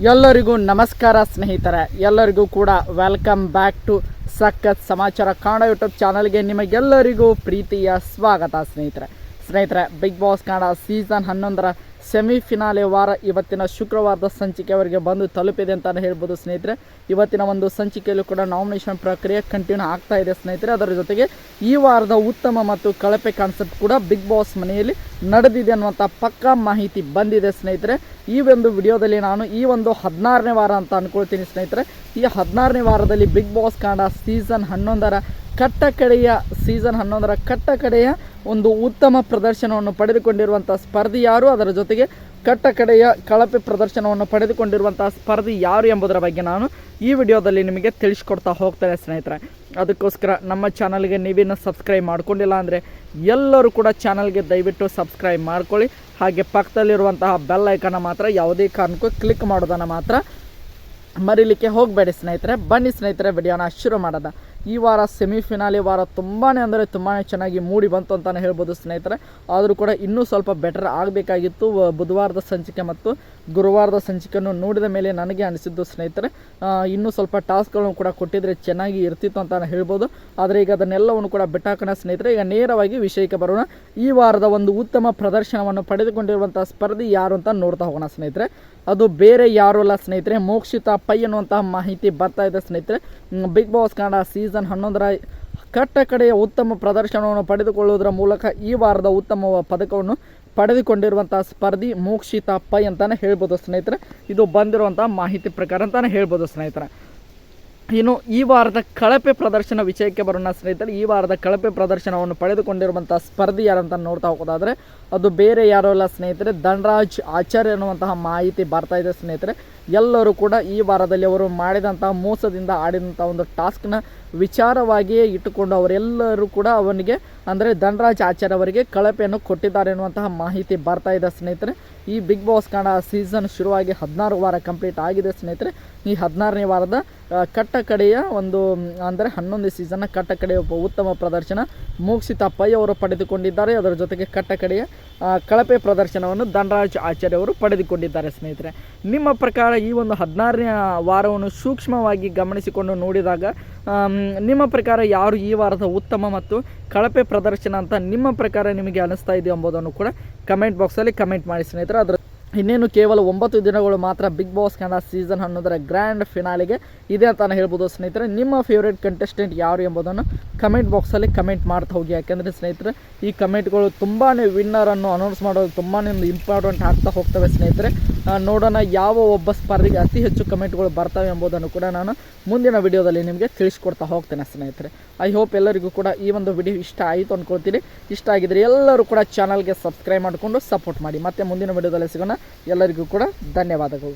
ಎಲ್ಲರಿಗೂ ನಮಸ್ಕಾರ ಸ್ನೇಹಿತರೆ, ಎಲ್ಲರಿಗೂ ಕೂಡ ವೆಲ್ಕಮ್ ಬ್ಯಾಕ್ ಟು ಸಖತ್ ಸಮಾಚಾರ ಕನ್ನಡ ಯೂಟ್ಯೂಬ್ ಚಾನಲ್ಗೆ ನಿಮಗೆಲ್ಲರಿಗೂ ಪ್ರೀತಿಯ ಸ್ವಾಗತ ಸ್ನೇಹಿತರೆ ಬಿಗ್ ಬಾಸ್ ಕನ್ನಡ ಸೀಸನ್ 11ರ ಸೆಮಿಫಿನಾಲೆ ವಾರ ಇವತ್ತಿನ ಶುಕ್ರವಾರದ ಸಂಚಿಕೆಯವರೆಗೆ ಬಂದು ತಲುಪಿದೆ ಅಂತಲೇ ಹೇಳ್ಬೋದು ಸ್ನೇಹಿತರೆ. ಇವತ್ತಿನ ಒಂದು ಸಂಚಿಕೆಯಲ್ಲೂ ಕೂಡ ನಾಮಿನೇಷನ್ ಪ್ರಕ್ರಿಯೆ ಕಂಟಿನ್ಯೂ ಆಗ್ತಾ ಇದೆ ಸ್ನೇಹಿತರೆ. ಅದರ ಜೊತೆಗೆ ಈ ವಾರದ ಉತ್ತಮ ಮತ್ತು ಕಳಪೆ ಕಾನ್ಸೆಪ್ಟ್ ಕೂಡ ಬಿಗ್ ಬಾಸ್ ಮನೆಯಲ್ಲಿ ನಡೆದಿದೆ ಅನ್ನುವಂಥ ಪಕ್ಕಾ ಮಾಹಿತಿ ಬಂದಿದೆ ಸ್ನೇಹಿತರೆ. ಈ ಒಂದು ವಿಡಿಯೋದಲ್ಲಿ ನಾನು ಈ ಒಂದು 16ನೇ ವಾರ ಅಂತ ಅಂದ್ಕೊಳ್ತೀನಿ ಸ್ನೇಹಿತರೆ. ಈ 16ನೇ ವಾರದಲ್ಲಿ ಬಿಗ್ ಬಾಸ್ ಕನ್ನಡ ಸೀಸನ್ 11ರ ಕಟ್ಟಕಡೆಯ ಒಂದು ಉತ್ತಮ ಪ್ರದರ್ಶನವನ್ನು ಪಡೆದುಕೊಂಡಿರುವಂಥ ಸ್ಪರ್ಧಿ ಯಾರು, ಅದರ ಜೊತೆಗೆ ಕಟ್ಟಕಡೆಯ ಕಳಪೆ ಪ್ರದರ್ಶನವನ್ನು ಪಡೆದುಕೊಂಡಿರುವಂಥ ಸ್ಪರ್ಧಿ ಯಾರು ಎಂಬುದರ ಬಗ್ಗೆ ನಾನು ಈ ವಿಡಿಯೋದಲ್ಲಿ ನಿಮಗೆ ತಿಳಿಸ್ಕೊಡ್ತಾ ಹೋಗ್ತೇನೆ ಸ್ನೇಹಿತರೆ. ಅದಕ್ಕೋಸ್ಕರ ನಮ್ಮ ಚಾನಲ್ಗೆ ನೀವೇನು ಸಬ್ಸ್ಕ್ರೈಬ್ ಮಾಡ್ಕೊಂಡಿಲ್ಲ ಅಂದರೆ ಎಲ್ಲರೂ ಕೂಡ ಚಾನಲ್ಗೆ ದಯವಿಟ್ಟು ಸಬ್ಸ್ಕ್ರೈಬ್ ಮಾಡ್ಕೊಳ್ಳಿ. ಹಾಗೆ ಪಕ್ಕದಲ್ಲಿರುವಂತಹ ಬೆಲ್ ಐಕನ್ನ ಮಾತ್ರ ಯಾವುದೇ ಕಾರಣಕ್ಕೂ ಕ್ಲಿಕ್ ಮಾಡೋದನ್ನು ಮಾತ್ರ ಮರೀಲಿಕ್ಕೆ ಹೋಗಬೇಡಿ ಸ್ನೇಹಿತರೆ. ಬನ್ನಿ ಸ್ನೇಹಿತರೆ, ವಿಡಿಯೋನ ಶುರು ಮಾಡೋದ. ಈ ವಾರ ಸೆಮಿಫಿನಾಲೆ ವಾರ ತುಂಬಾ ಚೆನ್ನಾಗಿ ಮೂಡಿ ಬಂತು ಅಂತಲೇ ಹೇಳ್ಬೋದು ಸ್ನೇಹಿತರೆ. ಆದರೂ ಕೂಡ ಇನ್ನೂ ಸ್ವಲ್ಪ ಬೆಟರ್ ಆಗಬೇಕಾಗಿತ್ತು. ಬುಧವಾರದ ಸಂಚಿಕೆ ಮತ್ತು ಗುರುವಾರದ ಸಂಚಿಕೆಯನ್ನು ನೋಡಿದ ಮೇಲೆ ನನಗೆ ಅನಿಸಿದ್ದು ಸ್ನೇಹಿತರೆ, ಇನ್ನೂ ಸ್ವಲ್ಪ ಟಾಸ್ಕ್ಗಳನ್ನು ಕೂಡ ಕೊಟ್ಟಿದ್ರೆ ಚೆನ್ನಾಗಿ ಇರ್ತಿತ್ತು ಅಂತಲೇ ಹೇಳ್ಬೋದು. ಆದರೆ ಈಗ ಅದನ್ನೆಲ್ಲವನ್ನು ಕೂಡ ಬಿಟ್ಟಾಕೋಣ ಸ್ನೇಹಿತರೆ. ಈಗ ನೇರವಾಗಿ ವಿಷಯಕ್ಕೆ ಬರೋಣ. ಈ ವಾರದ ಒಂದು ಉತ್ತಮ ಪ್ರದರ್ಶನವನ್ನು ಪಡೆದುಕೊಂಡಿರುವಂಥ ಸ್ಪರ್ಧಿ ಯಾರು ಅಂತ ನೋಡ್ತಾ ಹೋಗೋಣ ಸ್ನೇಹಿತರೆ. ಅದು ಬೇರೆ ಯಾರೂ ಅಲ್ಲ ಸ್ನೇಹಿತರೆ, ಮೋಕ್ಷಿತಾ ಪೈ ಅನ್ನುವಂತಹ ಮಾಹಿತಿ ಬರ್ತಾ ಇದೆ ಸ್ನೇಹಿತರೆ. ಬಿಗ್ ಬಾಸ್ ಕನ್ನಡ ಸೀಸನ್ 11ರ ಕಟ್ಟಕಡೆಯ ಉತ್ತಮ ಪ್ರದರ್ಶನವನ್ನು ಪಡೆದುಕೊಳ್ಳುವುದರ ಮೂಲಕ ಈ ವಾರದ ಉತ್ತಮ ಪದಕವನ್ನು ಪಡೆದುಕೊಂಡಿರುವಂಥ ಸ್ಪರ್ಧಿ ಮೋಕ್ಷಿತಾ ಪೈ ಅಂತಲೇ ಹೇಳ್ಬೋದು ಸ್ನೇಹಿತರೆ. ಇದು ಬಂದಿರುವಂಥ ಮಾಹಿತಿ ಪ್ರಕಾರ ಅಂತಲೇ ಹೇಳ್ಬೋದು ಸ್ನೇಹಿತರೆ. ಇನ್ನು ಈ ವಾರದ ಕಳಪೆ ಪ್ರದರ್ಶನ ವಿಷಯಕ್ಕೆ ಬರೋಣ ಸ್ನೇಹಿತರೆ. ಈ ವಾರದ ಕಳಪೆ ಪ್ರದರ್ಶನವನ್ನು ಪಡೆದುಕೊಂಡಿರುವಂಥ ಸ್ಪರ್ಧಿ ಯಾರಂತ ನೋಡ್ತಾ ಹೋಗೋದಾದರೆ ಅದು ಬೇರೆ ಯಾರೂ ಅಲ್ಲ ಸ್ನೇಹಿತರೆ, ಧನರಾಜ್ ಆಚಾರ್ಯ ಅನ್ನುವಂತಹ ಮಾಹಿತಿ ಬರ್ತಾ ಇದೆ ಸ್ನೇಹಿತರೆ. ಎಲ್ಲರೂ ಕೂಡ ಈ ವಾರದಲ್ಲಿ ಅವರು ಮಾಡಿದಂತಹ ಮೋಸದಿಂದ ಆಡಿದಂಥ ಒಂದು ಟಾಸ್ಕ್ನ ವಿಚಾರವಾಗಿಯೇ ಇಟ್ಟುಕೊಂಡು ಅವರೆಲ್ಲರೂ ಕೂಡ ಅವನಿಗೆ ಅಂದರೆ ಧನರಾಜ್ ಆಚಾರ್ಯ ಅವರಿಗೆ ಕಳಪೆಯನ್ನು ಕೊಟ್ಟಿದ್ದಾರೆ ಎನ್ನುವಂತಹ ಮಾಹಿತಿ ಬರ್ತಾ ಇದೆ ಸ್ನೇಹಿತರೆ. ಈ ಬಿಗ್ ಬಾಸ್ ಕನ್ನಡ ಸೀಸನ್ ಶುರುವಾಗಿ 16 ವಾರ ಕಂಪ್ಲೀಟ್ ಆಗಿದೆ ಸ್ನೇಹಿತರೆ. ಈ 16ನೇ ವಾರದ ಕಟ್ಟಕಡೆಯ ಒಂದು ಅಂದರೆ 11ನೇ ಸೀಸನ್ನ ಕಟ್ಟಕಡೆಯ ಉತ್ತಮ ಪ್ರದರ್ಶನ ಮೋಕ್ಷಿತಾ ಪೈ ಅವರು ಪಡೆದುಕೊಂಡಿದ್ದಾರೆ. ಅದರ ಜೊತೆಗೆ ಕಟ್ಟಕಡೆಯ ಕಳಪೆ ಪ್ರದರ್ಶನವನ್ನು ಧನರಾಜ್ ಆಚಾರ್ಯ ಅವರು ಪಡೆದುಕೊಂಡಿದ್ದಾರೆ ಸ್ನೇಹಿತರೆ. ನಿಮ್ಮ ಪ್ರಕಾರ ಈ ಒಂದು 16ನೇ ವಾರವನ್ನು ಸೂಕ್ಷ್ಮವಾಗಿ ಗಮನಿಸಿಕೊಂಡು ನೋಡಿದಾಗ ನಿಮ್ಮ ಪ್ರಕಾರ ಯಾರು ಈ ವಾರದ ಉತ್ತಮ ಮತ್ತು ಕಳಪೆ ಪ್ರದರ್ಶನ ಅಂತ ನಿಮ್ಮ ಪ್ರಕಾರ ನಿಮಗೆ ಅನಿಸ್ತಾ ಇದೆ ಎಂಬುದನ್ನು ಕೂಡ ಕಮೆಂಟ್ ಬಾಕ್ಸಲ್ಲಿ ಕಮೆಂಟ್ ಮಾಡಿ ಸ್ನೇಹಿತರೆ. ಅದರ ಇನ್ನೇನು ಕೇವಲ 9 ದಿನಗಳು ಮಾತ್ರ ಬಿಗ್ ಬಾಸ್ ಕನ್ನಡ ಸೀಸನ್ 11ರ ಗ್ರ್ಯಾಂಡ್ ಫಿನಾಲೆಗೆ ಇದೆ ಅಂತಲೇ ಹೇಳ್ಬೋದು ಸ್ನೇಹಿತರೆ. ನಿಮ್ಮ ಫೇವ್ರೇಟ್ ಕಂಟೆಸ್ಟೆಂಟ್ ಯಾರು ಎಂಬುದನ್ನು ಕಮೆಂಟ್ ಬಾಕ್ಸಲ್ಲಿ ಕಮೆಂಟ್ ಮಾಡ್ತಾ ಹೋಗಿ. ಯಾಕೆಂದರೆ ಸ್ನೇಹಿತರೆ, ಈ ಕಮೆಂಟ್ಗಳು ತುಂಬಾ ವಿನ್ನರನ್ನು ಅನೌನ್ಸ್ ಮಾಡೋದು ತುಂಬಾ ಇಂಪಾರ್ಟೆಂಟ್ ಆಗ್ತಾ ಹೋಗ್ತವೆ ಸ್ನೇಹಿತರೆ. ನೋಡೋಣ ಯಾವ ಒಬ್ಬ ಸ್ಪರ್ಧಿಗೆ ಅತಿ ಹೆಚ್ಚು ಕಮೆಂಟ್ಗಳು ಬರ್ತವೆ ಎಂಬುದನ್ನು ಕೂಡ ನಾನು ಮುಂದಿನ ವಿಡಿಯೋದಲ್ಲಿ ನಿಮಗೆ ತಿಳಿಸ್ಕೊಡ್ತಾ ಹೋಗ್ತೇನೆ ಸ್ನೇಹಿತರೆ. ಐ ಹೋಪ್ ಎಲ್ಲರಿಗೂ ಕೂಡ ಈ ಒಂದು ವಿಡಿಯೋ ಇಷ್ಟ ಆಯಿತು ಅಂದ್ಕೊಳ್ತೀನಿ. ಇಷ್ಟ ಆಗಿದ್ರೆ ಎಲ್ಲರೂ ಕೂಡ ಚಾನಲ್ಗೆ ಸಬ್ಸ್ಕ್ರೈಬ್ ಮಾಡಿಕೊಂಡು ಸಪೋರ್ಟ್ ಮಾಡಿ. ಮತ್ತೆ ಮುಂದಿನ ವಿಡಿಯೋದಲ್ಲಿ ಸಿಗೋಣ. ಎಲ್ಲರಿಗೂ ಕೂಡ ಧನ್ಯವಾದಗಳು.